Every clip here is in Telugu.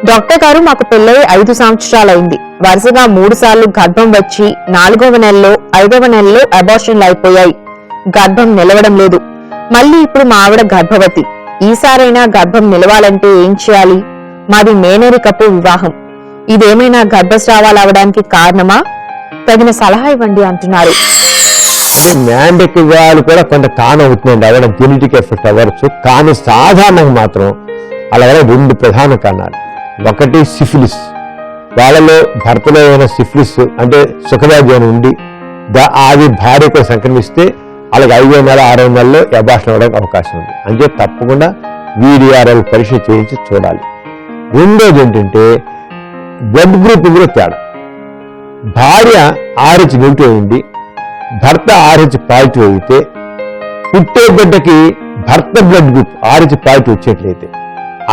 డాక్టర్ గారు, మాకు పెళ్ళై 5 సంవత్సరాలైంది. వరుసగా 3 సార్లు గర్భం వచ్చి 4వ నెలలో 5వ నెలలో అబార్షన్లు అయిపోయాయి. గర్భం నిలవడం లేదు. మళ్ళీ ఇప్పుడు మా ఆవిడ గర్భవతి. ఈసారైనా గర్భం నిలవాలంటే ఏం చేయాలి? మాది మేనరికపు వివాహం. ఇదేమైనా గర్భస్రావాలు అవడానికి కారణమా? తగిన సలహా ఇవ్వండి అంటున్నారు. మేనరిక వివాహాలు కూడా కొంత కారణం అవుతుందండి, అవడం జెనెటిక్ ఎఫెక్ట్ అవ్వచ్చు. కానీ సాధారణంగా మాత్రం అలాగే 2 ప్రధాన కారణాలు. ఒకటి సిఫిలిస్, వాళ్ళలో భర్తలో ఏమైనా సిఫిలిస్ అంటే సుఖవ్యాధి అని ఉండి అది భార్యకు సంక్రమిస్తే అలాగే 5వ నెల 6వ నెలలో అబార్షన్ అవ్వడానికి అవకాశం ఉంది. అంటే తప్పకుండా VDRL పరీక్ష చేయించి చూడాలి. రెండోది ఏంటంటే బ్లడ్ గ్రూప్ కూడా తేడా. భార్య RH నెగిటివ్ అయింది, భర్త RH పాజిటివ్ అయితే పుట్టే బిడ్డకి భర్త బ్లడ్ గ్రూప్ RH పాజిటివ్ వచ్చేట్లయితే,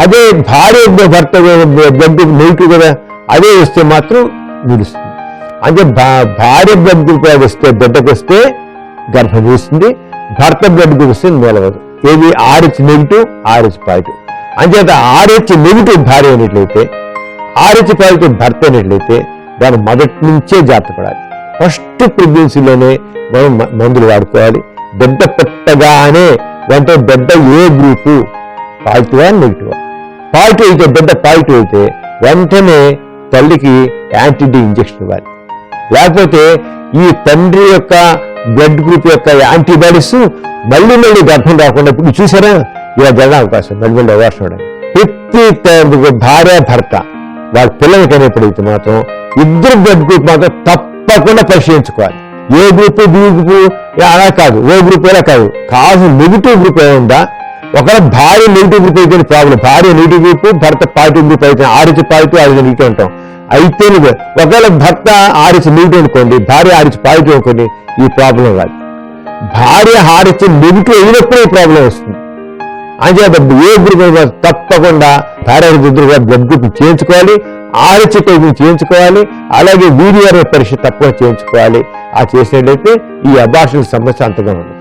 అదే భార్య భర్త బ్లడ్ గ్రూప్ నెగిటివ్ కదా, అదే వస్తే మాత్రం నిలుస్తుంది. అంటే భార్య బ్లడ్ గ్రూప్ వస్తే బిడ్డకు వస్తే గర్భం నిలుస్తుంది, భర్త బ్లడ్ గ్రూప్ వస్తే నిలవదు. ఏది RH నెగిటివ్ RH పాజిటివ్. అంచేత RH నెగిటివ్ భార్య అయినట్లయితే, RH పాజిటివ్ భర్త అయినట్లయితే దాన్ని మొదటి నుంచే జాగ్రత్త పడాలి. ఫస్ట్ ప్రెగ్నెన్సీలోనే మనం మందులు వాడుకోవాలి. బిడ్డ పుట్టగానే వెంటనే బిడ్డ ఏ గ్రూపు పాజిటివా నెగిటివా, పాజిటివ్ అయితే బిడ్డ పాజిటివ్ అయితే వెంటనే తల్లికి యాంటీడీ ఇంజెక్షన్ ఇవ్వాలి. లేకపోతే ఈ తండ్రి యొక్క బ్లడ్ గ్రూప్ యొక్క యాంటీబాడీస్ మళ్ళీ గర్భం రాకుండా ఇప్పుడు చూసారా ఇలా జరగడం అవకాశం, మళ్ళీ అవార్షన్ అవడానికి. ప్రతి భార్య భర్త వాళ్ళ పిల్లలకి అనేప్పుడైతే మాత్రం ఇద్దరు బ్లడ్ గ్రూప్ మాత్రం తప్పకుండా పరిశీలించుకోవాలి. ఏ గ్రూప్ బి గ్రూప్ అలా కాదు, ఓ గ్రూప్ ఎలా కాదు నెగిటివ్ గ్రూప్ ఏముందా. ఒకవేళ భార్య నెగిటివ్ గ్రూప్ అయితే ప్రాబ్లం, భార్య నెగిటివ్ గ్రూప్ భర్త పాజిటివ్ గ్రూప్ అయితే RH పాజిటివ్ RH నెగిటివ్ అంటాం. అయితే ఒకవేళ భర్త RH నెగిటివ్ అనుకోండి, భార్య RH పాజిటివ్ అనుకోండి, ఈ ప్రాబ్లం రాదు. భార్య RH నెగిటివ్ అయినప్పుడు ఈ ప్రాబ్లం వస్తుంది. అంచేత ఏ గ్రూప్ తప్పకుండా భార్య బ్లడ్ గ్రూప్ చేయించుకోవాలి, RH చేయించుకోవాలి, అలాగే VDRL పరీక్ష తప్పకుండా చేయించుకోవాలి. ఆ చేసినట్లయితే ఈ అబార్షన్ సమస్య అంతగా ఉండదు.